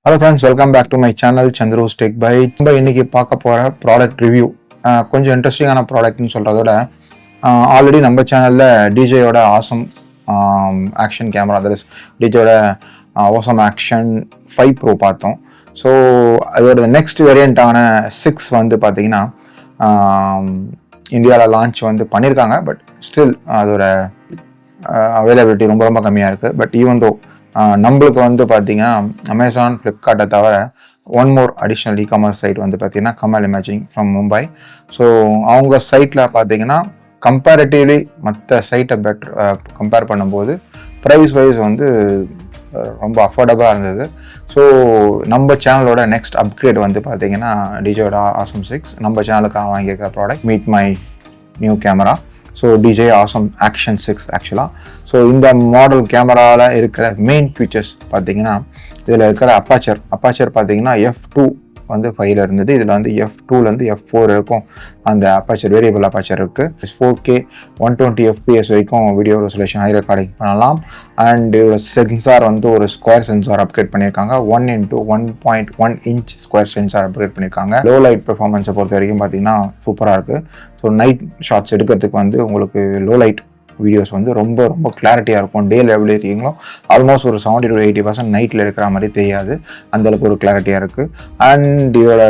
Hello friends, welcome back to my channel Chandru's tech பை. நம்ம இன்னைக்கு பார்க்க போகிற ப்ராடக்ட் ரிவ்யூ கொஞ்சம் இன்ட்ரெஸ்டிங்கான ப்ராடக்ட்னு சொல்கிறதோட ஆல்ரெடி நம்ம சேனலில் டிஜேயோட Osmo action camera, that is டிஜேயோட ஆசம் ஆக்ஷன் 5 ப்ரோ பார்த்தோம். ஸோ அதோட நெக்ஸ்ட் வேரியண்ட்டான 6 வந்து பார்த்தீங்கன்னா இந்தியாவில் லான்ச் வந்து பண்ணியிருக்காங்க. பட் ஸ்டில் அதோட அவைலபிலிட்டி ரொம்ப ரொம்ப கம்மியாக இருக்குது. பட் ஈவன் தோ நம்மளுக்கு வந்து பார்த்தீங்கன்னா அமேசான், ஃப்ளிப்கார்ட்டை தவிர one more additional e-commerce site வந்து பார்த்தீங்கன்னா Kamal imaging from Mumbai. So அவங்க சைட்டில் பார்த்தீங்கன்னா கம்பேரிட்டிவ்லி மற்ற சைட்டை கம்பேர் பண்ணும்போது ப்ரைஸ் வைஸ் வந்து ரொம்ப அஃபோர்டபுளாக இருந்தது. ஸோ நம்ம சேனலோட நெக்ஸ்ட் அப்கிரேட் வந்து பார்த்தீங்கன்னா டிஜேயோட ஆசம் 6 நம்ம சேனலுக்காக வாங்கியிருக்கிற product meet my new camera. So DJI Osmo action 6 ஆக்சுவலாக. ஸோ இந்த மாடல் கேமராவில் இருக்கிற மெயின் ஃபீச்சர்ஸ் பார்த்தீங்கன்னா இதில் இருக்கிற அப்பாச்சர் பார்த்தீங்கன்னா F2 வந்து 5 இருந்தது. இதில் வந்து F2லேருந்து F4 இருக்கும். அந்த அப்பாச்சர் வேரியபிள் அப்பாச்சர் இருக்குது. 4K 120 FPS வரைக்கும் வீடியோ ரெசல்யூஷன் ஹை ரெக்கார்டிங் பண்ணலாம். அண்ட் இதோட சென்சார் வந்து ஒரு ஸ்கொயர் சென்சார் அப்கிரேட் பண்ணியிருக்காங்க. 1x1.1 inch square sensor upgrade பண்ணியிருக்காங்க. லோ லைட் பெர்ஃபார்மன்ஸை பொறுத்த வரைக்கும் பார்த்தீங்கன்னா சூப்பராக இருக்குது. ஸோ நைட் ஷாட்ஸ் எடுக்கிறதுக்கு வந்து உங்களுக்கு லோ லைட் வீடியோஸ் வந்து ரொம்ப ரொம்ப கிளாரிட்டியாக இருக்கும். டே லெவலில் இருக்கீங்களோ ஆல்மோஸ்ட் ஒரு 70 to 80% நைட்டில் எடுக்கிற மாதிரி தெரியாது. அந்தளவுக்கு ஒரு கிளாரிட்டியாக இருக்குது. அண்ட் இதோட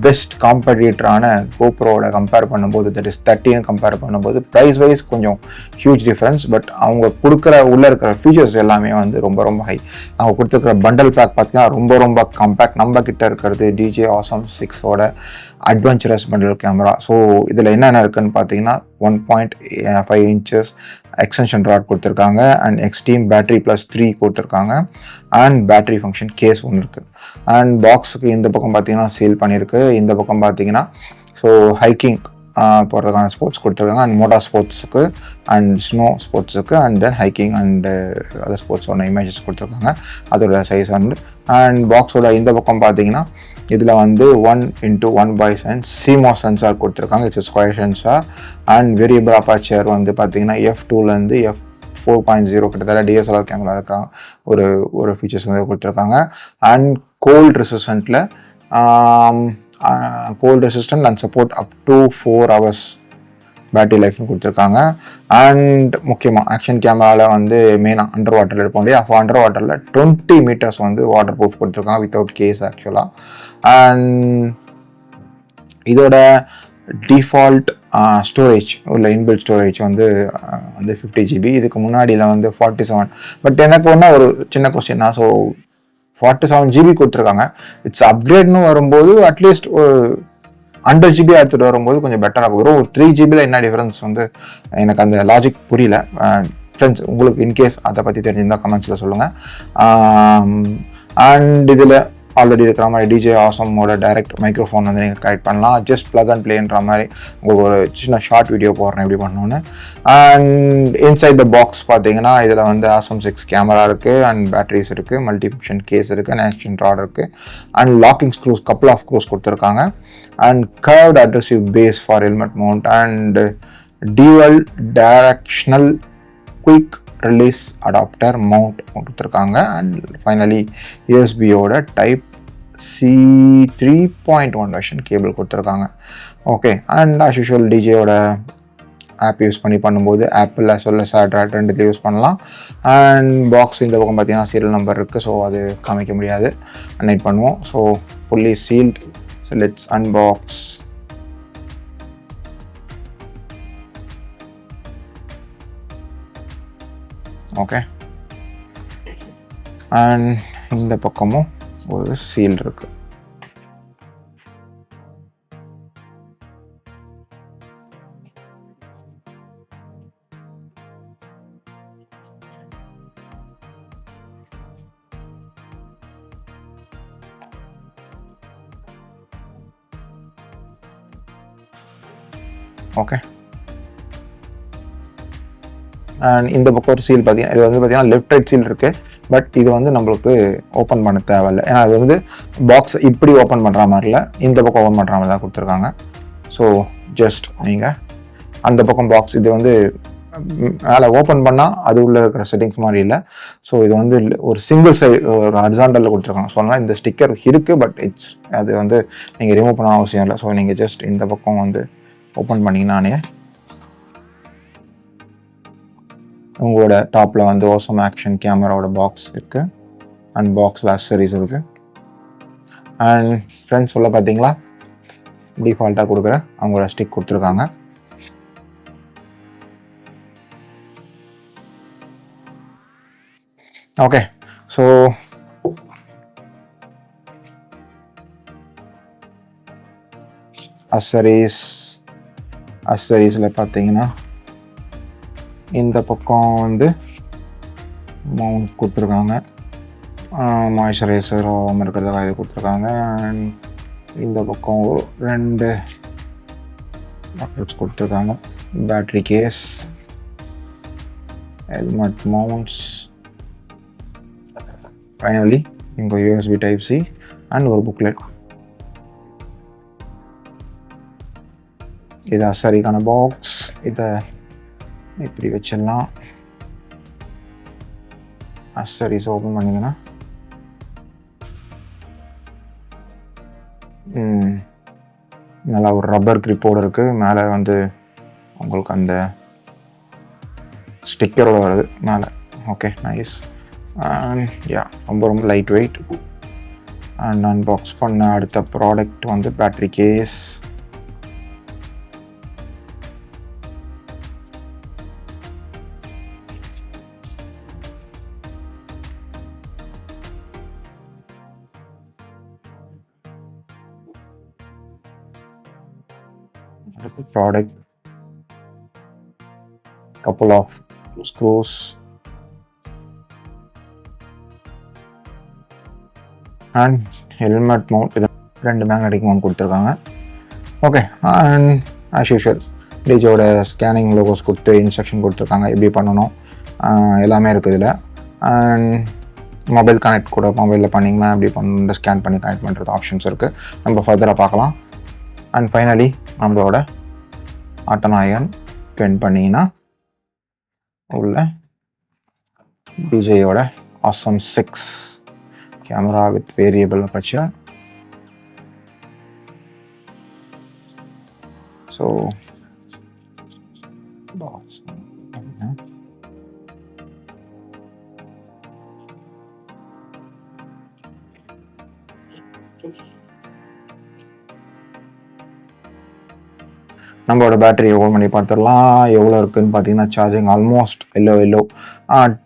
பெஸ்ட் காம்படிட்டரான கோப்ரோவோட கம்பேர் பண்ணும்போது, தட் இஸ் 30 கம்பேர் பண்ணும்போது ப்ரைஸ் வைஸ் கொஞ்சம் ஹியூஜ் டிஃப்ரென்ஸ். பட் அவங்க கொடுக்குற உள்ளே இருக்கிற ஃபீச்சர்ஸ் எல்லாமே வந்து ரொம்ப ரொம்ப ஹை. அவங்க கொடுத்துருக்கிற பண்டல் பேக் பார்த்தீங்கன்னா ரொம்ப ரொம்ப காம்பேக்ட். நம்ம கிட்ட இருக்கிறது டிஜே ஆசம் 6ஓட அட்வென்ச்சரஸ் பண்டல் கேமரா. ஸோ இதில் என்னென்ன இருக்குன்னு பார்த்தீங்கன்னா 1.5 inches எக்ஸ்டென்ஷன் ராட் கொடுத்துருக்காங்க. அண்ட் எக்ஸ்ட்ரீம் பேட்டரி +3 கொடுத்துருக்காங்க. அண்ட் பேட்டரி ஃபங்க்ஷன் கேஸ் ஒன்று இருக்குது. அண்ட் பாக்ஸுக்கு இந்த பக்கம் பார்த்தீங்கன்னா சீல் பண்ணியிருக்கு. இந்த பக்கம் பார்த்தீங்கன்னா ஸோ ஹைக்கிங் போகிறதுக்கான ஸ்போர்ட்ஸ் கொடுத்துருக்காங்க. அண்ட் மோட்டார் ஸ்போர்ட்ஸுக்கு அண்ட் ஸ்னோ ஸ்போர்ட்ஸுக்கு and then hiking and other ஸ்போர்ட்ஸோட இமேஜஸ் கொடுத்துருக்காங்க. அதோட சைஸ் வந்து. அண்ட் பாக்ஸோட இந்த பக்கம் பார்த்தீங்கன்னா இதில் வந்து 1x1/7 CMOS சென்சார் கொடுத்துருக்காங்க. It's square sensor. And variable aperture வந்து பார்த்தீங்கன்னா F2லேருந்து F4.0 கிட்டத்தட்ட DSLR கேமரா இருக்கிற ஒரு ஃபீச்சர்ஸ் வந்து கொடுத்துருக்காங்க. And cold resistant and support up to 4 hours battery லைஃப்னு கொடுத்துருக்காங்க. அண்ட் முக்கியமாக ஆக்ஷன் கேமராவில் வந்து மெயினாக அண்டர் வாட்டரில் எடுப்போம் இல்லையா. அப்போ அண்டர் வாட்டரில் 20 meters வந்து வாட்டர் ப்ரூஃப் கொடுத்துருக்காங்க வித்தவுட் கேஸ் ஆக்சுவலாக. அண்ட் இதோட டிஃபால்ட் ஸ்டோரேஜ் உள்ள இன்பில்ட் ஸ்டோரேஜ் வந்து 50 GB. இதுக்கு முன்னாடியில் வந்து 47. பட் எனக்கு ஒன்றா ஒரு சின்ன கொஸ்டின் தான். ஸோ 47 GB கொடுத்துருக்காங்க. இட்ஸ் அப்கிரேட்னு வரும்போது அட்லீஸ்ட் ஒரு 100 GB எடுத்துகிட்டு வரும்போது கொஞ்சம் பெட்டராக வரும். ஒரு 3 GB என்ன டிஃப்ரென்ஸ் வந்து எனக்கு அந்த லாஜிக் புரியல. ஃப்ரெண்ட்ஸ், உங்களுக்கு இன்கேஸ் அதை பற்றி தெரிஞ்சிருந்தால் கமெண்ட்ஸில் சொல்லுங்கள். அண்ட் இதில் ஆல்ரெடி இருக்கிற மாதிரி டிஜே ஆசமோட டைரக்ட் மைக்ரோஃபோன் வந்து நீங்கள் கனெக்ட் பண்ணலாம். ஜஸ்ட் ப்ளக் அண்ட் ப்ளேன்ற மாதிரி உங்களுக்கு ஒரு சின்ன ஷார்ட் வீடியோ போடுறேன் எப்படி பண்ணணுன்னு. அண்ட் இன்சைட் த பாக்ஸ் பார்த்தீங்கன்னா இதில் வந்து ஆசம் 6 கேமரா இருக்குது. அண்ட் பேட்டரிஸ் இருக்குது. மல்டி ஃபங்க்ஷன் கேஸ் இருக்குது. அண்ட் ஆக்ஷன் ராட் இருக்குது. And locking screws, couple of screws கொடுத்துருக்காங்க. And curved adhesive base for helmet mount. And dual directional quick release adapter mount கொடுத்துருக்காங்க. And finally யூஎஸ்பியோட type C 3.1 version cable கொடுத்துருக்காங்க. Okay. And as usual டிஜேயோட app use பண்ணும்போது Apple as well as Android ரெண்டுத்தையும் use பண்ணலாம். And box இந்த பக்கம் பார்த்தீங்கன்னா சீரியல் நம்பர் இருக்குது. ஸோ அது காமிக்க முடியாது, அன்னைட் பண்ணுவோம். So fully sealed. So let's unbox. Okay. And இந்த பக்கமும் ஒரு சீல் இருக்கு. ஓகே. அண்ட் இந்த பக்கம் ஒரு சீல் பார்த்தீங்கன்னா இது வந்து பார்த்தீங்கன்னா லெஃப்ட் ரைட் சீல் இருக்குது. பட் இது வந்து நம்மளுக்கு ஓப்பன் பண்ண தேவையில்லை. ஏன்னா அது வந்து பாக்ஸ் இப்படி ஓப்பன் பண்ணுற மாதிரி இல்லை, இந்த பக்கம் ஓப்பன் பண்ணுற மாதிரி தான் கொடுத்துருக்காங்க. ஸோ ஜஸ்ட் நீங்கள் அந்த பக்கம் பாக்ஸ் இது வந்து மேலே ஓப்பன் பண்ணால் அது உள்ளே இருக்கிற செட்டிங்ஸ் மாதிரி இல்லை. ஸோ இது வந்து ஒரு சிங்கிள் சைடு ஒரு ஹரிசாண்டலில் கொடுத்துருக்காங்க. ஸோ அதனால் இந்த ஸ்டிக்கர் இருக்குது, பட் அது வந்து நீங்கள் ரிமூவ் பண்ண அவசியம் இல்லை. ஸோ நீங்கள் ஜஸ்ட் இந்த பக்கம் வந்து ஓப்பன் பண்ணிங்கன்னானே உங்களோட டாப்பில் வந்து ஓசம் ஆக்ஷன் கேமராவோட பாக்ஸ் இருக்குது அண்ட் பாக்ஸில் அக்சசரிஸ் இருக்குது. அண்ட் ஃப்ரெண்ட்ஸ் உள்ள பார்த்தீங்களா டிஃபால்ட்டாக கொடுக்குற அவங்களோட ஸ்டிக் கொடுத்துருக்காங்க. ஓகே, ஸோ அக்சசரிஸில் பார்த்தீங்கன்னா இந்த பக்கம் வந்து மவுண்ட் கொடுத்துருக்காங்க, மாய்ஸ்சரைசர் ஆகாமல் இருக்கிறதுக்காக இது கொடுத்துருக்காங்க. அண்ட் இந்த பக்கம் ஒரு 2 பாக்கெட்ஸ் கொடுத்துருக்காங்க, battery case, helmet mounts, finally இங்கே USB Type-C அண்ட் ஒரு புக்லெட். இது அக்சசரிக்கான பாக்ஸ். இதை இப்படி வச்சிடலாம். அக்சசரிஸ் ஓப்பன் பண்ணிங்கன்னா நல்லா ஒரு ரப்பர் கிரிப்போடு இருக்குது. மேலே வந்து உங்களுக்கு அந்த ஸ்டிக்கரோட வருது மேலே. Okay, nice. அண்ட் யா, ரொம்ப லைட் வெயிட். அண்ட் அன்பாக்ஸ் பண்ண அடுத்த ப்ராடக்ட் வந்து battery case. Product, couple of screws and helmet mount. இது 2 மேக்னெட்டிக் மவுண்ட் கொடுத்துருக்காங்க. ஓகே, அண்ட் ஆஸ் யூஷுவல் டிஜோட ஸ்கேனிங் லோகோஸ் கொடுத்து இன்ஸ்ட்ரக்ஷன் கொடுத்துருக்காங்க எப்படி பண்ணணும், எல்லாமே இருக்குது இதில். அண்ட் மொபைல் கனெக்ட் கூட மொபைலில் பண்ணிங்கன்னா எப்படி பண்ணணும், ஸ்கேன் பண்ணி கனெக்ட் பண்ணுறது ஆப்ஷன்ஸ் இருக்குது. நம்ம ஃபர்தராக பார்க்கலாம். அண்ட் ஃபைனலி நம்மளோட ஆட்டோநாயகன் பென் பண்ணிங்கன்னா உள்ள டிஜேயோட Osmo 6 camera with variable aperture. So box நம்மளோட பேட்டரி ஓப்பன் பண்ணி பார்த்துடலாம். எவ்வளோ இருக்குதுன்னு பார்த்தீங்கன்னா சார்ஜிங் ஆல்மோஸ்ட் எல்லோ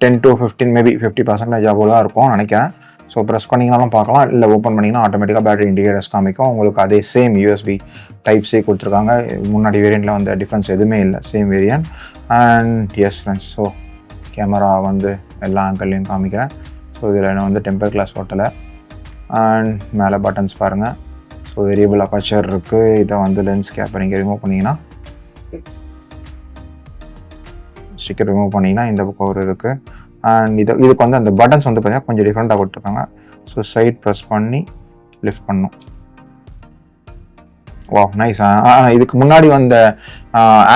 10 to 15 மேபி 50% அவ்வளோ தான் இருக்கும் நினைக்கிறேன். ஸோ ப்ரெஸ் பண்ணிங்கனாலும் பார்க்கலாம், இல்லை ஓப்பன் பண்ணிங்கன்னா ஆட்டோமேட்டிக்காக பேட்டரி இண்டிகேட்டர்ஸ் காமிக்கும். உங்களுக்கு அதே சேம் USB Type-C கொடுத்துருக்காங்க. முன்னாடி வேரியண்ட்டில் வந்து டிஃப்ரென்ஸ் எதுவுமே இல்லை, same variant. And S friends, so camera வந்து எல்லா ஆங்கிள்லையும் காமிக்கிறேன். ஸோ இதில் என்ன வந்து டெம்பர் கிளாஸ் ஓட்டலை. அண்ட் மேலே பட்டன்ஸ் பாருங்கள். ஸோ வேரியபிள் அபர்ச்சர் இருக்குது. இதை வந்து லென்ஸ் கேப்பை நீங்கள் ரிமூவ் பண்ணிங்கன்னா, ஸ்டிக்கர் ரிமூவ் பண்ணிங்கன்னா இந்த பக்கம் ஒரு இருக்குது. அண்ட் இதுக்கு வந்து அந்த பட்டன்ஸ் வந்து பார்த்தீங்கன்னா கொஞ்சம் டிஃப்ரெண்ட்டாக கொடுத்துருக்காங்க. ஸோ சைட் ப்ரெஸ் பண்ணி லிஃப்ட் பண்ணணும். வா, நைஸ். இதுக்கு முன்னாடி வந்த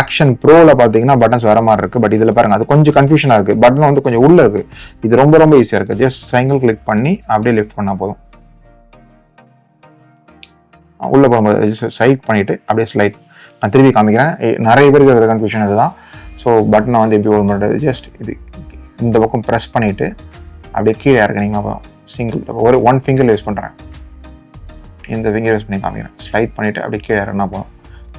ஆக்ஷன் ப்ரோவில் பார்த்தீங்கன்னா பட்டன்ஸ் வர மாதிரி இருக்குது. பட் இதில் பாருங்கள், அது கொஞ்சம் கன்ஃபியூஷனாக இருக்குது. பட்டன் வந்து கொஞ்சம் உள்ளே இருக்குது. இது ரொம்ப ஈஸியாக இருக்குது. ஜஸ்ட் சிங்கிள் கிளிக் பண்ணி அப்படியே லிஃப்ட் பண்ணால் போதும். உள்ளே போகும்போது சைட் பண்ணிவிட்டு அப்படியே ஸ்லைட். நான் திருப்பி காமிக்கிறேன். நிறைய பேருக்கு இருக்கிற கன்ஃபியூஷன் இதுதான். ஸோ பட்டனை வந்து எப்படி ஓப்பன் பண்ணுறது, ஜஸ்ட் இந்த பக்கம் ப்ரெஸ் பண்ணிவிட்டு அப்படியே கீழே இறக்குனீங்கன்னா போதும். ஒரு 1 ஃபிங்கர் யூஸ் பண்ணுறேன், இந்த ஃபிங்கர் யூஸ் பண்ணி காமிக்கிறேன். ஸ்லைட் பண்ணிவிட்டு அப்படியே கீழே இறக்குனா போதும்.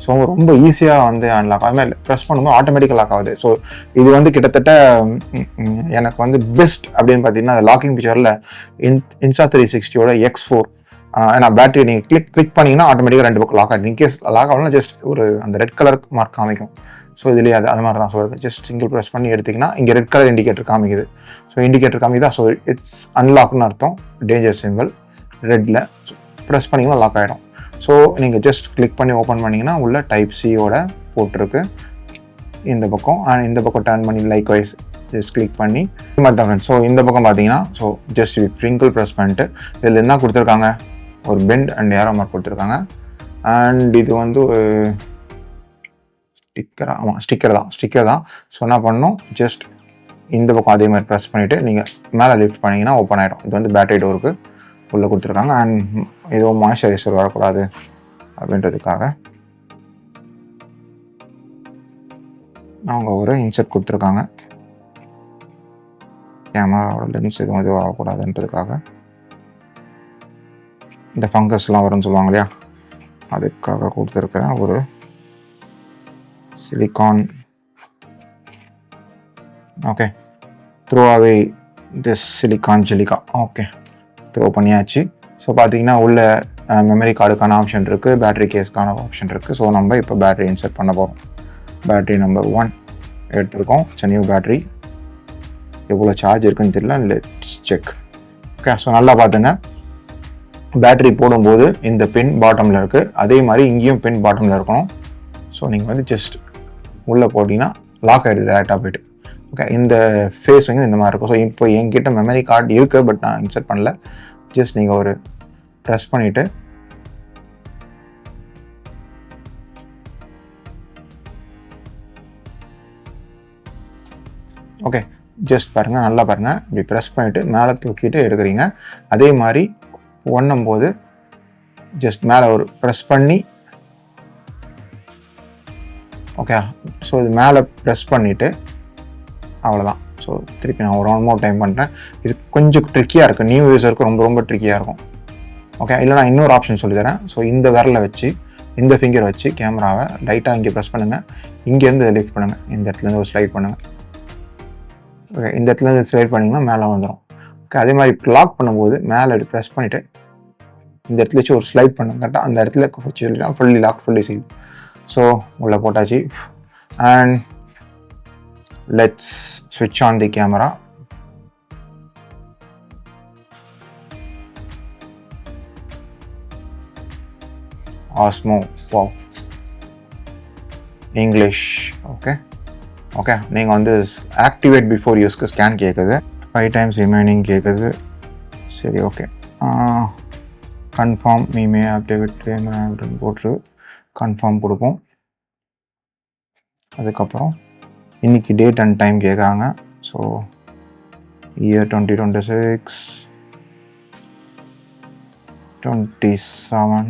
ஸோ ரொம்ப ஈஸியாக வந்து அன்லாக் அதுமாதிரி ப்ரெஸ் பண்ணும்போது ஆட்டோமேட்டிக்காக லாக் ஆகுது. ஸோ இது வந்து கிட்டத்தட்ட எனக்கு வந்து பெஸ்ட் அப்படின்னு பார்த்தீங்கன்னா அந்த லாக்கிங் ஃபீச்சரில் Insta360யோட X4. ஏன்னா பேட்டரி நீங்கள் கிளிக் பண்ணிங்கன்னா ஆட்டோமேட்டிக்காக 2 பக்கம் லாக் ஆகிடும். இன்கேஸ் லாக் ஆகலாம் ஜஸ்ட் ஒரு அந்த ரெட் கலர் மார்க் காமிக்கும். ஸோ இதுலேயே அது மாதிரி தான். ஸோ ஜஸ்ட் சிங்கிள் ப்ரெஸ் பண்ணி எடுத்திங்கன்னா இங்கே ரெட் கலர் இண்டிகேட்டர் காமிக்குது. ஸோ இண்டிகேட்டர் காமிக்குதா, ஸோ இட்ஸ் அன்லாக்னு அர்த்தம். டேஞ்சர் சிம்பிள் ரெட்டில் ப்ரெஸ் பண்ணிங்கன்னா லாக் ஆகிடும். ஸோ நீங்கள் ஜஸ்ட் கிளிக் பண்ணி ஓப்பன் பண்ணிங்கன்னா உள்ள Type-Cயோட போட்டிருக்கு இந்த பக்கம். அண்ட் இந்த பக்கம் டர்ன் பண்ணி லைக் வைஸ் ஜஸ்ட் கிளிக் பண்ணி இது மாதிரி தான் ஃப்ரெண்ட்ஸ். ஸோ இந்த பக்கம் பார்த்தீங்கன்னா ஸோ ஜஸ்ட் ஸ்ப்ரிங்கிள் ப்ரெஸ் பண்ணிட்டு இதில் என்ன கொடுத்துருக்காங்க, ஒரு பெண்ட் அண்ட் ஏரோ மார்க் கொடுத்துருக்காங்க. அண்ட் இது வந்து ஸ்டிக்கர் தான். ஸோ என்ன பண்ணணும், ஜஸ்ட் இந்த பக்கம் அதே மாதிரி ப்ரெஸ் பண்ணிவிட்டு நீங்கள் மேலே லிஃப்ட் பண்ணிங்கன்னா ஓப்பன் ஆகிடும். இது வந்து பேட்டரி டோருக்கு உள்ளே கொடுத்துருக்காங்க. அண்ட் ஏதோ மாய்ஸ்சரைசர் வரக்கூடாது அப்படின்றதுக்காக அவங்க ஒரு இன்செர்ட் கொடுத்துருக்காங்க. கேமராவோட லென்ஸ் எதுவும் ஆகக்கூடாதுன்றதுக்காக. இந்த ஃபங்கஸ்லாம் வரும்னு சொல்லுவாங்க இல்லையா, அதுக்காக கொடுத்துருக்கிறேன் ஒரு silicon. Okay, throw away this silicon ஜெலிகா. ஓகே, த்ரோ பண்ணியாச்சு. ஸோ பார்த்தீங்கன்னா உள்ள மெமரி கார்டுக்கான ஆப்ஷன் இருக்குது, பேட்டரி கேஸ்க்கான ஆப்ஷன் இருக்குது. ஸோ நம்ம இப்போ பேட்டரி இன்சர்ட் பண்ண போகிறோம். பேட்டரி நம்பர் 1 எடுத்துருக்கோம். It's new battery. எவ்வளோ சார்ஜ் இருக்குன்னு தெரியல, லெட்ஸ் செக். ஓகே, ஸோ நல்லா பார்த்துங்க. பேட்டரி போடும்போது இந்த பின் பாட்டமில் இருக்குது, அதே மாதிரி இங்கேயும் பின் பாட்டமில் இருக்கணும். ஸோ நீங்கள் வந்து ஜஸ்ட் உள்ளே போட்டிங்கன்னா லாக் ஆகிடுது டேரெக்டாக போய்ட்டு. ஓகே, இந்த ஃபேஸ் வந்து இந்த மாதிரி இருக்கும். ஸோ இப்போ என்கிட்ட மெமரி கார்டு இருக்குது, பட் நான் இன்சர்ட் பண்ணல. ஜஸ்ட் நீங்கள் ஒரு ப்ரெஸ் பண்ணிவிட்டு ஓகே, ஜஸ்ட் பாருங்கள், நல்லா பாருங்கள். இப்படி ப்ரெஸ் பண்ணிவிட்டு மேலே தூக்கிட்டு எடுக்கிறீங்க. அதே மாதிரி ஒண்ணும்போது ஜஸ்ட் மேலே ஒரு ப்ரெஸ் பண்ணி, ஓகே. ஸோ இது மேலே ப்ரெஸ் பண்ணிவிட்டு அவ்வளோதான். ஸோ திருப்பி நான் ஒரு 1 more டைம் பண்ணுறேன். இது கொஞ்சம் ட்ரிக்கியாக இருக்குது, நியூ யூஸருக்கு ரொம்ப ட்ரிக்கியாக இருக்கும். ஓகே, இல்லை நான் இன்னொரு ஆப்ஷன் சொல்லித்தரேன். ஸோ இந்த விரலை வச்சு, இந்த ஃபிங்கரை வச்சு கேமராவை லைட்டாக இங்கே ப்ரெஸ் பண்ணுங்கள். இங்கேருந்து லிஃப்ட் பண்ணுங்கள். இந்த இடத்துலேருந்து ஒரு ஸ்லைட் பண்ணுங்கள். ஓகே, இந்த இடத்துலேருந்து ஸ்லைட் பண்ணிங்கன்னா மேலே வந்துடும். ஓகே, அதே மாதிரி லாக் பண்ணும்போது மேலே ப்ரெஸ் பண்ணிவிட்டு இந்த இடத்துல வச்சு ஒரு ஸ்லைட் பண்ணுங்க. கரெக்டாக அந்த இடத்துல வச்சு fully lock, fully seal. So உள்ளே போட்டாச்சு. அண்ட் லெட்ஸ் ஸ்விட்ச் on the camera. Osmo, wow, English. Okay, நீங்கள் வந்து ஆக்டிவேட் பிஃபோர் யூஸ்க்கு ஸ்கேன் கேட்குது, 5 times ரிமைனிங் கேட்குது. சரி, ஓகே. கன்ஃபார்ம் மீமே ஆக்டிவேட் கேமரா அப்படின்னு போட்டு கன்ஃபார்ம் கொடுப்போம். அதுக்கப்புறம் இன்றைக்கி டேட் அண்ட் டைம் கேட்குறாங்க. ஸோ இயர் 2026 27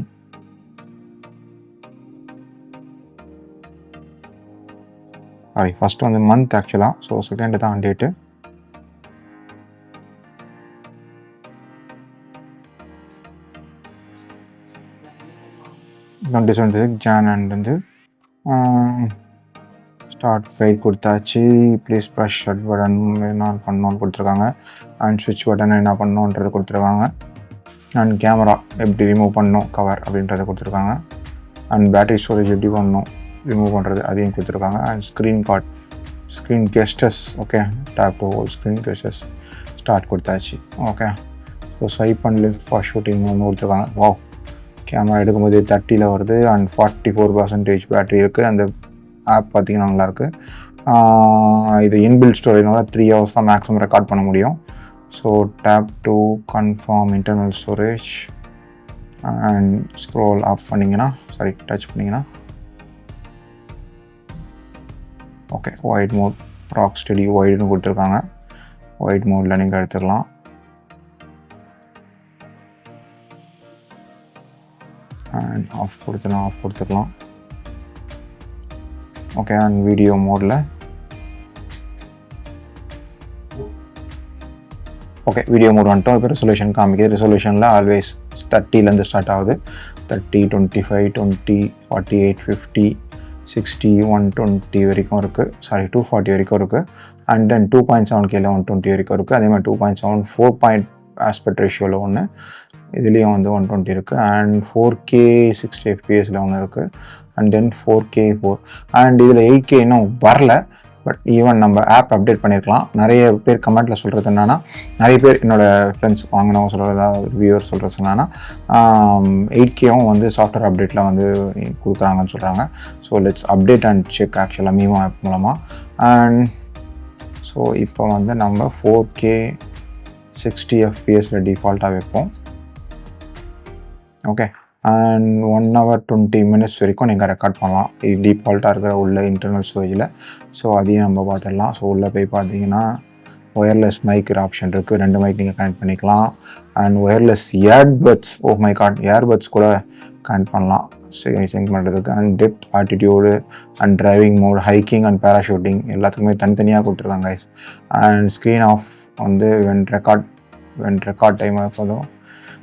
சாரி, ஃபஸ்ட்டு வந்து மந்த் ஆக்சுவலாக. ஸோ செகண்டு தான் டேட்டு. ஜான் அண்ட் வந்து ஸ்டார்ட் கைட் கொடுத்தாச்சு. ப்ளீஸ் ப்ரெஷ் ஷட் பட்டன் என்ன பண்ணணும்னு கொடுத்துருக்காங்க. அண்ட் ஸ்விட்ச் பட்டன் என்ன பண்ணணுன்றது கொடுத்துருக்காங்க. அண்ட் கேமரா எப்படி ரிமூவ் பண்ணணும் கவர் அப்படின்றத கொடுத்துருக்காங்க. அண்ட் பேட்டரி ஸ்டோரேஜ் எப்படி பண்ணணும் ரிமூவ் பண்ணுறது அதையும் கொடுத்துருக்காங்க. And screen gestures. Okay, tap to whole screen gestures start கொடுத்தாச்சு. Okay, so swipe and lift for shooting ஒன்று கொடுத்துருக்காங்க. வாவ், கேமரா எடுக்கும்போது 30 வருது. அண்ட் 44% பேட்டரி இருக்குது. அந்த ஆப் பார்த்திங்கன்னா நல்லாயிருக்கு. இது இன்பில்ட் ஸ்டோரேஜ்னால 3 hours தான் மேக்ஸிமம் ரெக்கார்ட் பண்ண முடியும். So tap to confirm internal storage and scroll off பண்ணிங்கன்னா, சாரி டச் பண்ணிங்கன்னா, okay, wide mode, rock steady ஒயிட்னு கொடுத்துருக்காங்க. ஒயிட் மோடில் நீங்கள் எடுத்துக்கலாம். அண்ட் ஆஃப் கொடுத்துக்கலாம். ஓகே, அண்ட் வீடியோ மோடில் ஓகே, வீடியோ மோட் வந்துட்டோம். இப்போ ரெசல்யூஷன் காமிக்குது. ரெசல்யூஷனில் ஆல்வேஸ் 30லேருந்து ஸ்டார்ட் ஆகுது. 30, 25, 20, 48, 50, 60, 120 வரைக்கும் இருக்குது. சாரி, 240 வரைக்கும் இருக்குது. அண்ட் தென் 2.7Kல 120 வரைக்கும் இருக்குது. அதே மாதிரி 2.7 4 ஆஸ்பெக்ட் ரேஷியோவில் ஒன்று, இதுலேயும் வந்து 120 இருக்குது. அண்ட் 4K 60 fps ஒன்று இருக்குது. And then 4K 4. அண்ட் இதில் 8K இன்னும் வரல. பட் ஈவன் நம்ம ஆப் அப்டேட் பண்ணியிருக்கலாம். நிறைய பேர் கமெண்ட்டில் சொல்கிறது என்னென்னா, நிறைய பேர் என்னோடய ஃப்ரெண்ட்ஸ் வாங்கினவங்க சொல்கிறதா, வியூவர் சொல்கிறது என்னென்னா 8Kவும் வந்து சாஃப்ட்வேர் அப்டேட்டில் வந்து கொடுக்குறாங்கன்னு சொல்கிறாங்க. So let's update and check ஆக்சுவலாக மீமோ ஆப் மூலமாக. அண்ட் ஸோ இப்போ வந்து நம்ம 4K 60 fps டிஃபால்ட்டாக வைப்போம். ஓகே, அண்ட் 1 hour 20 minutes வரைக்கும் நீங்கள் ரெக்கார்ட் பண்ணலாம். இது டிஃபால்ட்டாக இருக்கிற உள்ள இன்டர்னல் ஸ்டோரேஜில். ஸோ அதையும் நம்ம பார்த்துடலாம். ஸோ உள்ளே போய் பார்த்தீங்கன்னா ஒயர்லெஸ் மைக்கிற ஆப்ஷன் இருக்குது. 2 மைக் நீங்கள் கனெக்ட் பண்ணிக்கலாம். And wireless earbuds, oh my god, earbuds கூட கனெக்ட் பண்ணலாம் சிங்க் பண்ணுறதுக்கு. And depth, attitude and driving mode, hiking and parachuting எல்லாத்துக்குமே தனித்தனியாக கொடுத்துருக்காங்க கைஸ். அண்ட் ஸ்க்ரீன் ஆஃப் வந்து வென் ரெக்கார்ட் டைம் எப்போதும்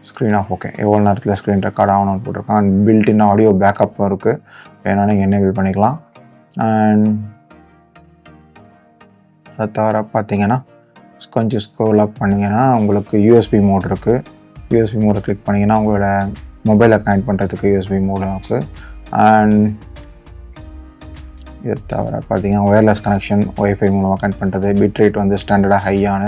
ஸ்க்ரீன் ஆஃப். ஓகே, எவ்வளோ நேரத்தில் ஸ்க்ரீன் ரெக்கார்ட் ஆகணும்னு போட்டிருக்கான். அண்ட் பில்டின் ஆடியோ பேக்கப்பும் இருக்குது, வேணால் நீங்கள் எனேபிள் பண்ணிக்கலாம். அண்ட் அதை தவிர பார்த்தீங்கன்னா கொஞ்சம் ஸ்க்ரோல் அப் பண்ணிங்கன்னா உங்களுக்கு யூஎஸ்பி மோட் இருக்குது. யூஎஸ்பி மோடை கிளிக் பண்ணிங்கன்னா உங்களோட மொபைலை கனெக்ட் பண்ணுறதுக்கு யூஎஸ்பி மோடு இருக்குது. அண்ட் இதை தவிர பார்த்தீங்கன்னா ஒயர்லெஸ் கனெக்ஷன், ஒய்ஃபை மூலமாக கனெக்ட் பண்ணுறது. பிட் ரேட் வந்து ஸ்டாண்டர்டாக ஹையான,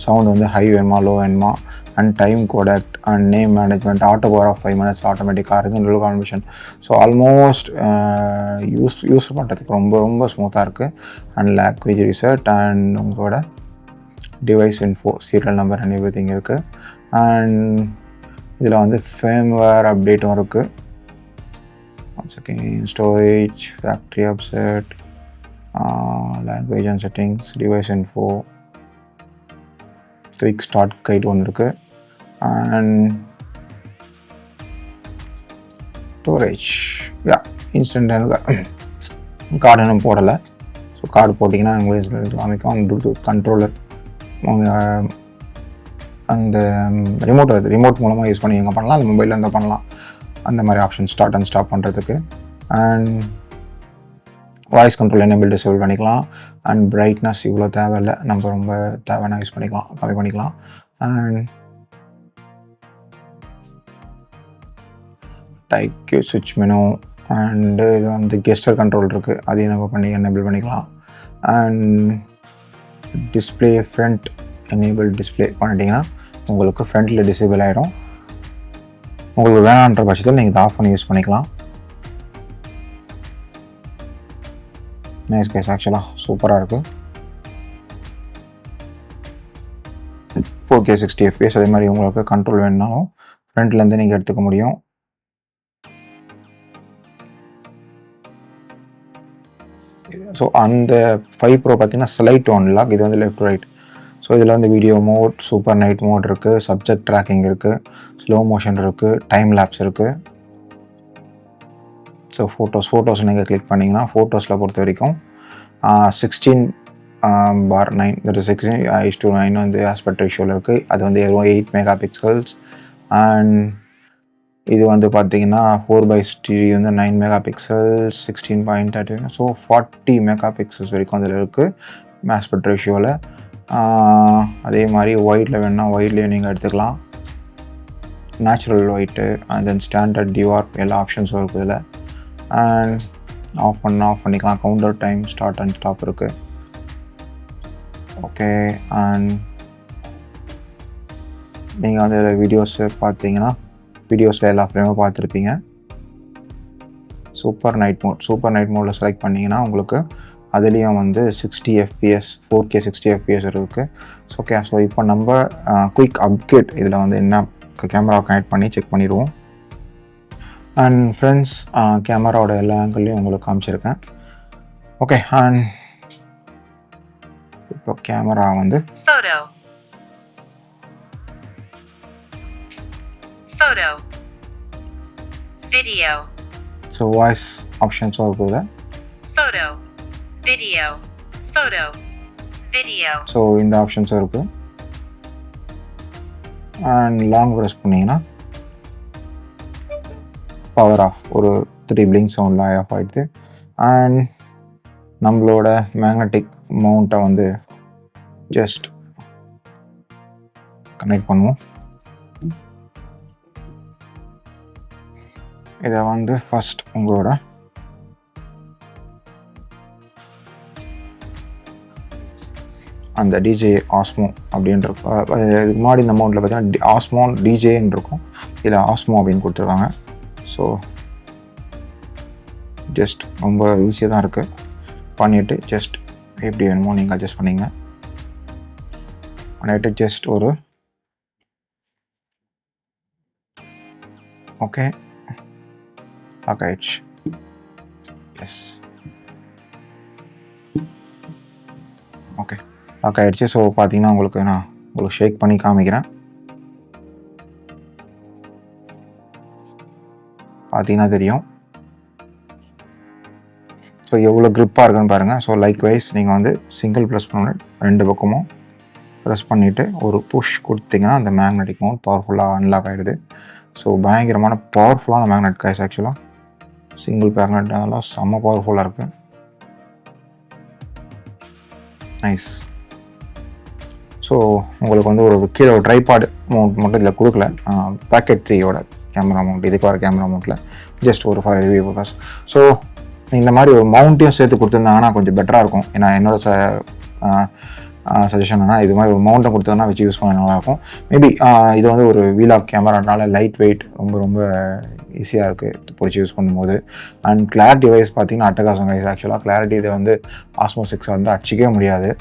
சவுண்ட் வந்து ஹை வேணுமா லோ வேணுமா, அண்ட் டைம் கோடக்ட் and name management, auto power off 5 minutes ஆட்டோமேட்டிக்காக இருக்குது, low conversion. So almost use பண்ணுறதுக்கு ரொம்ப ரொம்ப ஸ்மூத்தாக இருக்குது. அண்ட் லாங்குவேஜ் ரிசர்ட் அண்ட் உங்களோட device info, serial number and everything இருக்குது. அண்ட் இதில் வந்து ஃபேம்வேர் அப்டேட்டும் இருக்குது. Storage, factory upset, language and settings, device info, quick start guide ஒன்று இருக்குது. அண்ட் ஸ்டோரேஜ் இன்ஸ்டன்ட் கார்டு இன்னும் போடலை. ஸோ கார்டு போட்டிங்கன்னா உங்களுக்கு காமிக்கும். ப்ளூடூத் கண்ட்ரோலர் உங்கள் அந்த ரிமோட் மூலமாக யூஸ் பண்ணி எங்கே பண்ணலாம், அந்த மொபைலில் இருந்தால் பண்ணலாம். அந்த மாதிரி ஆப்ஷன் ஸ்டார்ட் அண்ட் ஸ்டாப் பண்ணுறதுக்கு. And voice control enable disable பண்ணிக்கலாம். அண்ட் பிரைட்னஸ் இவ்வளோ தேவையில்லை, நம்ம ரொம்ப தேவைன்னா யூஸ் பண்ணிக்கலாம், கம்மி பண்ணிக்கலாம். அண்ட் டைக் சுவிட்ச் மெனு அண்டு இது வந்து கெஸ்டர் கண்ட்ரோல் இருக்குது, அதையும் நம்ம பண்ணி எனேபிள் பண்ணிக்கலாம். And display front enable display பண்ணிட்டீங்கன்னா உங்களுக்கு ஃப்ரண்ட்டில் டிசேபிள் ஆகிடும். உங்களுக்கு வேணான்ற பட்சத்தில் நீங்கள் இதை ஆஃப் பண்ணி யூஸ் பண்ணிக்கலாம். நைஸ் கைஸ், ஆக்சுவலாக சூப்பராக இருக்குது. 4K 60 FPS. அதே மாதிரி உங்களுக்கு கண்ட்ரோல் வேணுனாலும் ஃப்ரண்ட்லேருந்து நீங்கள் எடுத்துக்க முடியும். ஸோ அந்த 5 Pro பார்த்தீங்கன்னா ஸ்லைட் ஒன் லாக், இது வந்து லெஃப்ட் ரைட். ஸோ இதில் வந்து video mode, super night mode இருக்குது, சப்ஜெக்ட் ட்ராக்கிங் இருக்குது, ஸ்லோ மோஷன் இருக்குது, டைம் லேப்ஸ் இருக்குது. ஸோ ஃபோட்டோஸ் நீங்கள் கிளிக் பண்ணிங்கன்னா ஃபோட்டோஸில் பொறுத்த வரைக்கும் 16:9, தட் இஸ் 16:9 வந்து ஆஸ்பெக்ட் ரேஷியோவில் இருக்குது. அது வந்து 8 MP. அண்ட் இது வந்து பார்த்தீங்கன்னா 4:3 வந்து 9 MP, 16.30. ஸோ 40 MP வரைக்கும் அதில் இருக்குது ஆஸ்பெக்ட் ரேஷியோவில். அதே மாதிரி ஒயிட்டில் வேணுன்னா ஒயிட்லேயும் நீங்கள் எடுத்துக்கலாம். Natural white and then standard, dewarp எல்லா ஆப்ஷன்ஸும் இருக்குது இதில். அண்ட் ஆஃப் பண்ணிக்கலாம். Counter time, start and stop இருக்குது. ஓகே, அண்ட் நீங்கள் வந்து இதில் வீடியோஸு பார்த்தீங்கன்னா வீடியோஸில் எல்லா ஃப்ரேமும் பார்த்துருப்பீங்க. சூப்பர் நைட் மோடில் செலக்ட் பண்ணிங்கன்னா உங்களுக்கு அதுலேயும் வந்து 60 FPS, 4K 60 FPS இருக்குது. ஓகே, ஸோ இப்போ நம்ம குயிக் அப்டேட் இதில் வந்து என்ன கேமரா கனெக்ட் பண்ணி செக் பண்ணிடுவோம். அண்ட் ஃப்ரெண்ட்ஸ், கேமராவோட எல்லா ஆங்கிள்லையும் உங்களுக்கு காமிச்சிருக்கேன். ஓகே, அண்ட் இப்போ கேமரா வந்து ஃபோட்டோ வீடியோ, ஸோ வாய்ஸ் ஆப்ஷன்ஸும் இருக்குது. வீடியோ ஸோ இந்த ஆப்ஷன்ஸும் இருக்குது. அண்ட் லாங் ப்ரெஸ் பண்ணிங்கன்னா பவர் ஆஃப், ஒரு 3 blink சவுண்டில் ஆஃப் ஆகிடுது. அண்ட் நம்மளோட மேக்னெட்டிக் மவுண்ட்டை வந்து ஜஸ்ட் கனெக்ட் பண்ணுவோம். இதை வந்து ஃபஸ்ட் உங்களோட அந்த டிஜே ஆஸ்மோ அப்படின்ற இதுக்கு முன்னாடி இந்த அமௌண்ட்டில் பார்த்தீங்கன்னா ஆஸ்மோ டிஜேன்னு இருக்கும், இதில் ஆஸ்மோ அப்படின்னு கொடுத்துருக்காங்க. ஸோ ஜஸ்ட் ரொம்ப ஈஸியாக தான் இருக்குது. பண்ணிவிட்டு ஜஸ்ட் எப்படி வேணுமோ நீங்கள் அட்ஜஸ்ட் பண்ணிங்க. பண்ணிவிட்டு ஜஸ்ட் ஒரு ஓகே லாக் ஆயிடுச்சு. எஸ், ஓகே, லாக் ஆகிடுச்சு. ஸோ பார்த்தீங்கன்னா உங்களுக்கு ஷேக் பண்ணி காமிக்கிறேன். பார்த்தீங்கன்னா தெரியும். ஸோ எவ்வளோ க்ரிப்பாக இருக்குன்னு பாருங்கள். ஸோ லைக்வைஸ் நீங்கள் வந்து சிங்கிள் ப்ரெஸ் பண்ண 2 பக்கமும் ப்ரெஸ் பண்ணிவிட்டு ஒரு புஷ் கொடுத்தீங்கன்னா அந்த மேக்னெட்டிக் மவுண்ட் பவர்ஃபுல்லாக அன்லாக் ஆகிடுது. ஸோ பயங்கரமான பவர்ஃபுல்லான மேக்னெட் கைஸ். ஆக்சுவலாக சிங்கிள் மேக்னெட் அதெல்லாம் செம்ம பவர்ஃபுல்லாக இருக்குது. நைஸ். ஸோ உங்களுக்கு வந்து ஒரு கீழே ஒரு ட்ரைபாட் மவுண்ட் மட்டும் இதில் கொடுக்கல. பேக்கெட் 3யோட கேமரா மவுண்ட், இதுக்கு வர கேமரா மவுண்ட்டில் ஜஸ்ட் ஒரு ஃபார் ரிவ்யூ பர்பஸ். ஸோ இந்த மாதிரி ஒரு மவுண்ட்டையும் சேர்த்து கொடுத்துருந்தாங்கன்னா கொஞ்சம் பெட்டராக இருக்கும். ஏன்னா என்னோட சஜஷன் என்னன்னா, இது மாதிரி ஒரு மவுண்ட்டை கொடுத்தோன்னா வச்சு யூஸ் பண்ண நல்லாயிருக்கும். மேபி இது வந்து ஒரு வீலாக் கேமரானால லைட் வெயிட் ரொம்ப ரொம்ப ஈஸியாக இருக்குது பிடிச்சி யூஸ் பண்ணும்போது. அண்ட் கிளாரிட்டி வைஸ் பார்த்தீங்கன்னா அட்டகாசம் கைஸ். ஆக்சுவலாக கிளாரிட்டி இதை வந்து ஆஸ்மோ 6 வந்து அடிச்சிக்கவே முடியாது.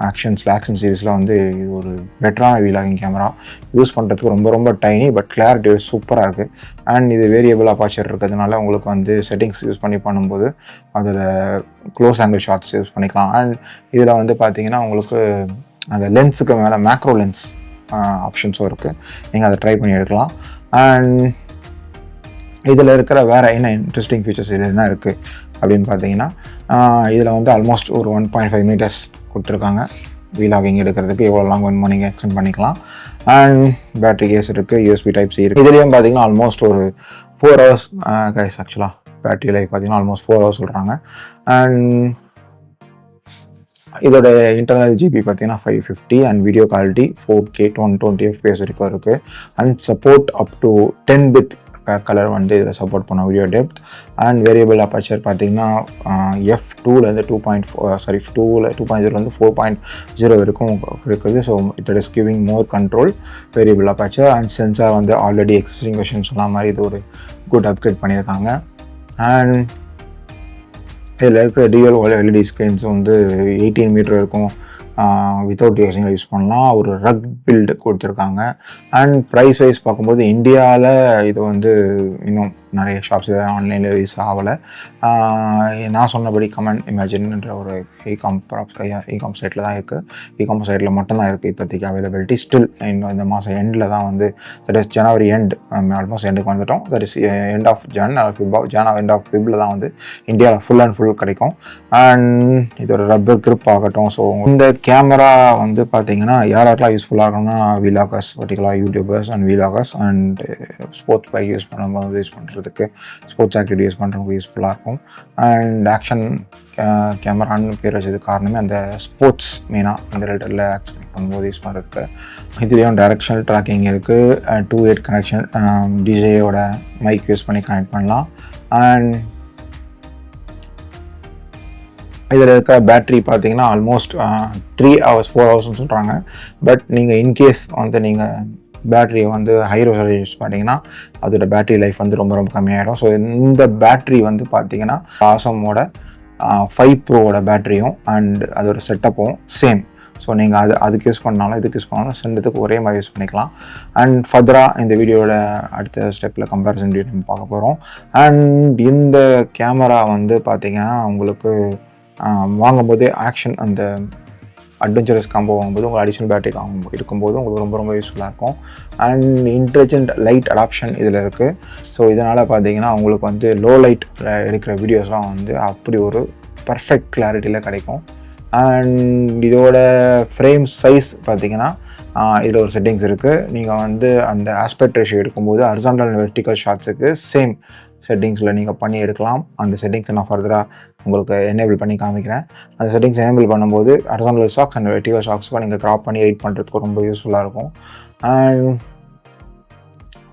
ஆக்ஷன் சீரிஸில் வந்து இது ஒரு பெட்டரான வீலாகிங் கேமரா. யூஸ் பண்ணுறதுக்கு ரொம்ப ரொம்ப டைனி, பட் கிளாரிட்டி சூப்பராக இருக்குது. அண்ட் இது வேரியபிள் அப்பாச்சர் இருக்கிறதுனால உங்களுக்கு வந்து செட்டிங்ஸ் யூஸ் பண்ணி பண்ணும்போது அதில் க்ளோஸ் ஆங்கிள் ஷாட்ஸ் யூஸ் பண்ணிக்கலாம். அண்ட் இதில் வந்து பார்த்தீங்கன்னா உங்களுக்கு அந்த லென்ஸுக்கு மேலே மேக்ரோ லென்ஸ் ஆப்ஷன்ஸும் இருக்குது. நீங்கள் அதை ட்ரை பண்ணி எடுக்கலாம். அண்ட் இதில் இருக்கிற வேறு என்ன இன்ட்ரெஸ்டிங் ஃபீச்சர்ஸ் இதில் என்ன இருக்குது அப்படின்னு பார்த்தீங்கன்னா, இதில் வந்து ஆல்மோஸ்ட் ஒரு 1.5 மீட்டர்ஸ் கொடுத்துருக்காங்க. வீலாகிங் எடுக்கிறதுக்கு எவ்வளோ லாங் வேணுமோ நீங்கள் எக்ஸ்டெண்ட் பண்ணிக்கலாம். அண்ட் பேட்டரி கேஸ் இருக்குது, யூஎஸ்பி டைப் சி இருக்குது. இதுலேயும் பார்த்தீங்கன்னா ஆல்மோஸ்ட் ஒரு 4 hours கைஸ். ஆக்சுவலாக பேட்டரி லைஃப் பார்த்தீங்கன்னா ஆல்மோஸ்ட் 4 hours சொல்கிறாங்க. அண்ட் இதோட இன்டர்னல் ஜிபி பார்த்தீங்கன்னா 550 and video quality 4K 120 FPS வரைக்கும் இருக்குது. And support up to 10 bit colour வந்து இதில் சப்போர்ட் பண்ண video depth. And variable aperture பார்த்தீங்கன்னா F2லேருந்து 2.0 4.0 வரைக்கும் இருக்குது. So it is giving more control variable aperture. And sensor வந்து ஆல்ரெடி எக்ஸிஸ்டிங் வெர்ஷன் சொன்ன மாதிரி இது ஒரு குட் அப்கிரேட் பண்ணியிருக்காங்க. அண்ட் இதில் இருக்கிற டிஎல் எல்இடி ஸ்க்ரீன்ஸ் வந்து 18 மீட்டர் இருக்கும். வித்தவுட் யூஸிங் யூஸ் பண்ணலாம். ஒரு ரக் பில்டு கொடுத்துருக்காங்க. அண்ட் ப்ரைஸ் வைஸ் பார்க்கும்போது இந்தியாவில் இது வந்து இன்னும் நிறைய ஷாப்ஸ் ஆன்லைனில் ரிலீஸ் ஆகலை. நான் சொன்னபடி கமெண்ட் இமேஜின்ன்ற ஒரு இகாம் சைட்டில் தான் இருக்குது. இகாம் சைட்டில் மட்டும்தான் இருக்குது இப்போதைக்கு அவைலபிலிட்டி. ஸ்டில் இந்த மாதம் எண்டில் தான் வந்து, that is January end, almost எண்டுக்கு வந்துட்டோம். That is end of end of ஃபிபில் தான் வந்து இந்தியாவில் ஃபுல் அண்ட் ஃபுல் கிடைக்கும். அண்ட் இதோட ரப்பர் கிரிப் ஆகட்டும். ஸோ இந்த கேமரா வந்து பார்த்தீங்கன்னா யாரெல்லாம் யூஸ்ஃபுல்லாக இருக்கும்னா vloggers, particular YouTubers and vloggers and sports bike use பண்ணும்போது யூஸ் பண்ணுறதுக்கு, ஸ்போர்ட்ஸ் ஆக்டிவிட்டி யூஸ் பண்ணுறவங்க யூஸ்ஃபுல்லாக இருக்கும். அண்ட் ஆக்ஷன் கேமரான்னு பேர் வச்சது காரணமே அந்த ஸ்போர்ட்ஸ் மெயினாக அந்த ரிலேட்டடில் ஆக்ஷன் பண்ணும்போது யூஸ் பண்ணுறதுக்கு. இதுலேயும் டைரக்ஷனல் ட்ராக்கிங் இருக்குது. 2.8 கனெக்ஷன், டிஜேயோட மைக் யூஸ் பண்ணி கனெக்ட் பண்ணலாம். அண்ட் இதில் இருக்கிற பேட்ரி பார்த்தீங்கன்னா ஆல்மோஸ்ட் 3 hours 4 hours சொல்கிறாங்க. பட் நீங்கள் இன்கேஸ் வந்து நீங்கள் பேட்ரியை வந்து ஹை ரோசேஜ் யூஸ் பண்ணிங்கன்னா அதோட பேட்ரி லைஃப் வந்து ரொம்ப ரொம்ப கம்மியாகிடும். ஸோ இந்த பேட்ரி வந்து பார்த்தீங்கன்னா ஆசமோட 5 Proவோட பேட்டரியும் அண்ட் அதோட செட்டப்பும் சேம். ஸோ நீங்கள் அதுக்கு யூஸ் பண்ணாலும் இதுக்கு யூஸ் பண்ணாலும் ரெண்டுத்துக்கு ஒரே மாதிரி யூஸ் பண்ணிக்கலாம். அண்ட் ஃபர்தராக இந்த வீடியோட அடுத்த ஸ்டெப்பில் கம்பேரிசன் வீடியோ நம்ம பார்க்க போகிறோம். அண்ட் இந்த கேமரா வந்து பார்த்தீங்கன்னா உங்களுக்கு வாங்கும்போதே ஆக்ஷன் அந்த அட்வென்ச்சரஸ் காம்போ வாங்கும்போது உங்களுக்கு அடிஷனல் பேட்டரி காம்போ இருக்கும்போது உங்களுக்கு ரொம்ப ரொம்ப யூஸ்ஃபுல்லாக இருக்கும். அண்ட் இன்டெலிஜென்ட் லைட் அடாப்ஷன் இதில் இருக்குது. ஸோ இதனால் பார்த்தீங்கன்னா உங்களுக்கு வந்து லோ லைட் எடுக்கிற வீடியோஸ்லாம் வந்து அப்படி ஒரு பர்ஃபெக்ட் கிளாரிட்டியில் கிடைக்கும். அண்ட் இதோட ஃப்ரேம் சைஸ் பார்த்தீங்கன்னா இதில் ஒரு செட்டிங்ஸ் இருக்குது. நீங்கள் வந்து அந்த ஆஸ்பெக்ட் ரேஷியோ எடுக்கும்போது ஹரிசாண்டல் அண்ட் வெர்டிகல் ஷாட்ஸுக்கு சேம் செட்டிங்ஸில் நீங்கள் பண்ணி எடுக்கலாம். அந்த செட்டிங்ஸை நான் ஃபர்தராக உங்களுக்கு எனேபிள் பண்ணி காமிக்கிறேன். அந்த செட்டிங்ஸ் எனேபிள் பண்ணும்போது ஹரிசாண்டல் ஷாக்ஸ் அண்ட் வெர்டிகல் ஷாக்ஸுக்கும் நீங்கள் க்ராப் பண்ணி எடிட் பண்ணுறதுக்கு ரொம்ப யூஸ்ஃபுல்லாக இருக்கும். அண்ட்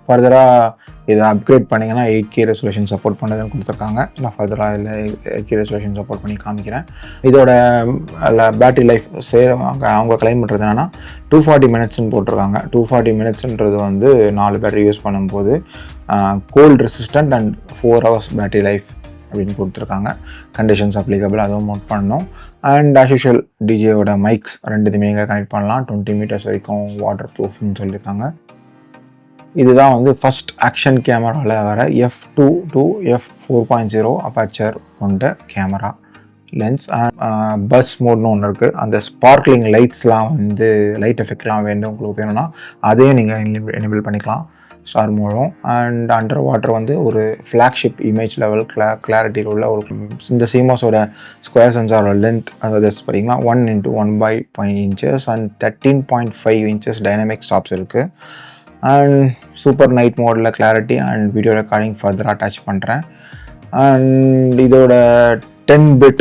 ஃபர்தராக இதை அப்கிரேட் பண்ணிங்கன்னா 8K ரெசல்யூஷன் சப்போர்ட் பண்ணுறதுன்னு கொடுத்துருக்காங்க. நான் ஃபர்தராக இதில் 8K ரெசல்யூஷன் சப்போர்ட் பண்ணி காமிக்கிறேன். இதோட பேட்டரி லைஃப் அவங்க கிளைம் பண்ணுறது என்னென்னா 240 மினிட்ஸ்ன்னு போட்டிருக்காங்க. 240 மினிட்ஸ்ன்றது வந்து 4 பேட்டரி யூஸ் பண்ணும்போது cold resistant and 4 hours battery life அப்படின்னு கொடுத்துருக்காங்க. கண்டிஷன்ஸ் அப்ளிகபிள், அதுவும் நோட் பண்ணணும். அண்ட் ஆஸ் யூஷுவல் டிஜேயோட மைக்ஸ் ரெண்டுத்தையுமே நீங்கள் கனெக்ட் பண்ணலாம். 20 meters வரைக்கும் வாட்டர் ப்ரூஃப்னு சொல்லியிருக்காங்க. இதுதான் வந்து ஃபஸ்ட் ஆக்ஷன் கேமராவில் வர F2 to 4.0 அபர்ச்சர் கொண்ட கேமரா. லென்ஸ் பஸ் மோட்னு ஒன்று இருக்குது. அந்த ஸ்பார்க்லிங் லைட்ஸ்லாம் வந்து லைட் எஃபெக்ட்லாம் வேணும் உங்களுக்கு வேணும்னா அதையும் நீங்கள் எனேபிள் பண்ணிக்கலாம் ஸ்டார் மூலம். அண்ட் அண்டர் வாட்டர் வந்து ஒரு ஃப்ளாக்ஷிப் இமேஜ் லெவல் கிளாரிட்டியில் உள்ள ஒரு இந்த சீமாஸோட ஸ்கொயர் சென்சாரோட லென்த் அதாவது பார்த்தீங்கன்னா 1x1/5 inches and 13.5 inches dynamic stops இருக்குது. அண்ட் சூப்பர் நைட் மோடில் clarity and video recording further attach பண்ணுறேன். அண்ட் இதோட 10-bit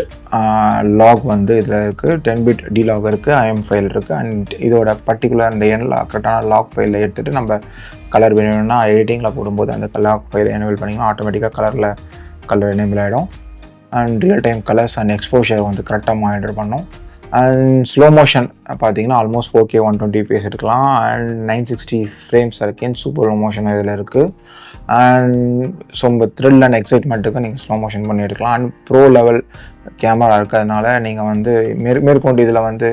லாக் வந்து இதில் இருக்குது, 10-bit டிலாக் இருக்குது, IM ஃபைல் இருக்குது. அண்ட் இதோட பர்டிகுலர் அந்த கரெக்டான லாக் ஃபைலில் எடுத்துகிட்டு நம்ம கலர் வேணும்னா எடிட்டிங்கில் போடும்போது அந்த லாக் ஃபைலை எனேபிள் பண்ணிங்கன்னா ஆட்டோமேட்டிக்காக கலர் எனேபிள் ஆகிடும். And real time colours and exposure வந்து கரெக்டாக மானிட்டர் பண்ணும். அண்ட் ஸ்லோ மோஷன் பார்த்தீங்கன்னா ஆல்மோஸ்ட் 4K 120 fps எடுக்கலாம். அண்ட் 960 ஃப்ரேம்ஸ் வரைக்கும் சூப்பர் ஸ்லோ மோஷன் இதில் இருக்குது. அண்ட் ஸோ உங்கள் த்ரில் அண்ட் எக்ஸைட்மெண்ட்டுக்கு நீங்கள் ஸ்லோ மோஷன் பண்ணி எடுக்கலாம். அண்ட் ப்ரோ லெவல் கேமரா இருக்கிறதுனால நீங்கள் வந்து மேற்கொண்டு இதில் வந்து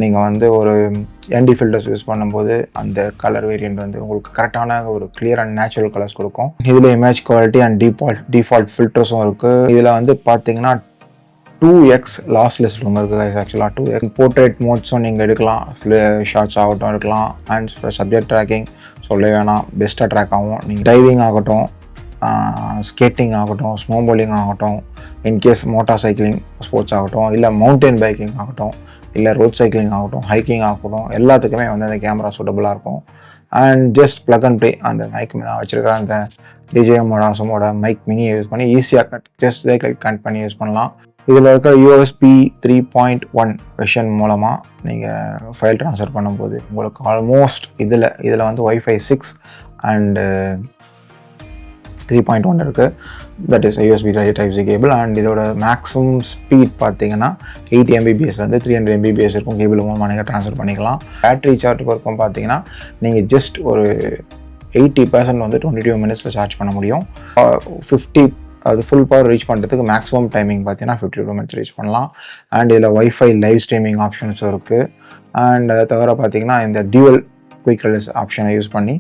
நீங்கள் வந்து ஒரு ND ஃபில்டர்ஸ் யூஸ் பண்ணும்போது அந்த கலர் வேரியண்ட் வந்து உங்களுக்கு கரெக்டான ஒரு கிளியர் அண்ட் நேச்சுரல் கலர்ஸ் கொடுக்கும். இதில் இமேஜ் குவாலிட்டி அண்ட் டிஃபால்ட் ஃபில்டர்ஸும் இருக்குது. இதில் வந்து பார்த்தீங்கன்னா 2x லாஸ்லெஸ் ரூம் இருக்குது கைஸ். ஆக்சுவலாக 2x போர்ட்ரேட் மோட்ஸும் நீங்கள் எடுக்கலாம், ஷார்ட்ஸ் ஆகட்டும் எடுக்கலாம். அண்ட் சப்ஜெக்ட் ட்ராக்கிங் சொல்ல வேணாம், பெஸ்ட்டாக ட்ராக் ஆகும். நீங்கள் டைவிங் ஆகட்டும், ஸ்கேட்டிங் ஆகட்டும், ஸ்னோ போலிங் ஆகட்டும், இன்கேஸ் மோட்டார் சைக்கிளிங் ஸ்போர்ட்ஸ் ஆகட்டும், இல்லை மவுண்டன் பைக்கிங் ஆகட்டும், இல்லை ரோட் சைக்கிளிங் ஆகட்டும், ஹைக்கிங் ஆகட்டும், எல்லாத்துக்குமே வந்து அந்த கேமரா சூட்டபுளாக இருக்கும். And just plug and play அந்த மைக் நான் வச்சுருக்கிற அந்த டிஜேஎம்மோட அசமோட மைக் மினியை யூஸ் பண்ணி ஈஸியாக ஜஸ்ட் கனெக்ட் பண்ணி யூஸ் பண்ணலாம். இதில் இருக்கிற USB 3.1 வெர்ஷன் மூலமாக நீங்கள் ஃபைல் ட்ரான்ஸ்ஃபர் பண்ணும்போது உங்களுக்கு ஆல்மோஸ்ட் இதில் வந்து Wi-Fi 6 அண்டு 3.1 இருக்குது. That is USB Type-C cable. And இதோட மேக்ஸிமம் ஸ்பீட் பார்த்தீங்கன்னா 80 Mbps வந்து 300 Mbps இருக்கும். கேபிள் மூலமாக நீங்கள் ட்ரான்ஸ்ஃபர் பண்ணிக்கலாம். பேட்டரி சார்ஜ் இருக்கும் பார்த்தீங்கன்னா நீங்கள் ஜஸ்ட் ஒரு 80% வந்து 22 minutesல சார்ஜ் பண்ண முடியும். 50 அது ஃபுல் பவர் ரீச் பண்ணுறதுக்கு மேக்ஸிமம் டைமிங் பார்த்தீங்கன்னா 52 minutes ரீச் பண்ணலாம். அண்ட் இதில் Wi-Fi லைவ் ஸ்ட்ரீமிங் ஆப்ஷன்ஸும் இருக்குது. அண்ட் அதை தவிர பார்த்தீங்கன்னா இந்த டியூவல் குயிக் ரிலீஸ் ஆப்ஷனை யூஸ் பண்ணி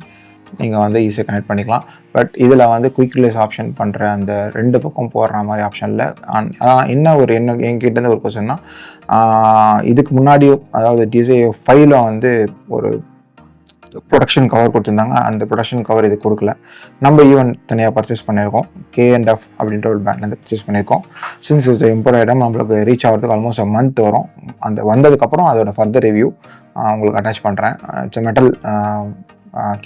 நீங்கள் வந்து ஈஸியாக கனெக்ட் பண்ணிக்கலாம். பட் இதில் வந்து குயிக் ரிலீஸ் ஆப்ஷன் பண்ணுற அந்த 2 பக்கம் போடுற மாதிரி ஆப்ஷனில் என்கிட்டேருந்து ஒரு கொஸ்டின்னா, இதுக்கு முன்னாடி அதாவது DJI-5 வந்து ஒரு ப்ரொடக்ஷன் கவர் கொடுத்துருந்தாங்க. அந்த ப்ரொடக்ஷன் கவர் இது கொடுக்கல. நம்ம ஈவன் தனியாக பர்ச்சேஸ் பண்ணியிருக்கோம். K&F அப்படின்ற ஒரு பிராண்ட்லேருந்து பர்ச்சேஸ் பண்ணியிருக்கோம். சின்ஸ் இது இம்போர்ட் ஐட்டம் நம்மளுக்கு ரீச் ஆகிறதுக்கு ஆல்மோஸ்ட் a month வரும். அந்த வந்ததுக்கப்புறம் அதோட ஃபர்தர் ரிவ்யூ உங்களுக்கு அட்டாச் பண்ணுறேன். இட்ஸ் மெட்டல்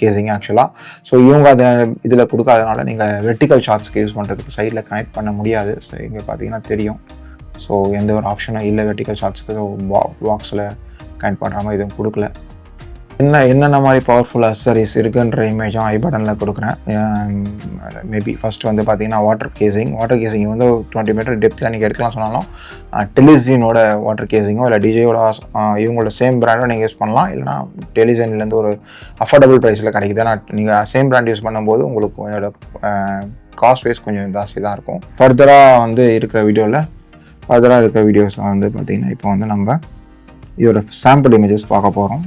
கேசிங் ஆக்சுவலாக. ஸோ இவங்க அதை இதில் கொடுக்காதனால நீங்கள் வெர்டிக்கல் ஷார்ட்ஸ்க்கு யூஸ் பண்ணுறதுக்கு சைடில் கனெக்ட் பண்ண முடியாது. ஸோ இங்கே பார்த்தீங்கன்னா தெரியும். ஸோ எந்த ஒரு ஆப்ஷனும் இல்லை வெர்டிக்கல் ஷார்ட்ஸ்க்கு பாக்ஸில் கனெக்ட் பண்ணுற மாதிரி எதுவும் கொடுக்கல. என்னென்ன மாதிரி பவர்ஃபுல் அக்சசரிஸ் இருக்குன்ற இமேஜும் ஐ பட்டனில் கொடுக்குறேன். மேபி ஃபஸ்ட்டு வந்து பார்த்தீங்கன்னா வாட்டர் கேசிங் வந்து 20 meter டெப்த்தில் நீங்கள் எடுக்கலாம் சொன்னாலும் டெலிசினோட வாட்டர் கேசிங்கோ இல்லை டிஜேயோட இவங்களோட சேம் பிராண்டோ நீங்கள் யூஸ் பண்ணலாம். இல்லைனா டெலிசன்லேருந்து ஒரு அஃபோர்டபுள் ப்ரைஸில் கிடைக்குது. ஆனால் நீங்கள் சேம் பிராண்ட் யூஸ் பண்ணும்போது உங்களுக்கு என்னோட காஸ்ட் வைஸ் கொஞ்சம் ஜாஸ்தி தான் இருக்கும். ஃபர்தராக இருக்கிற வீடியோஸில் வந்து பார்த்திங்கன்னா இப்போ வந்து நம்ம இதோட சாம்பிள் இமேஜஸ் பார்க்க போகிறோம்.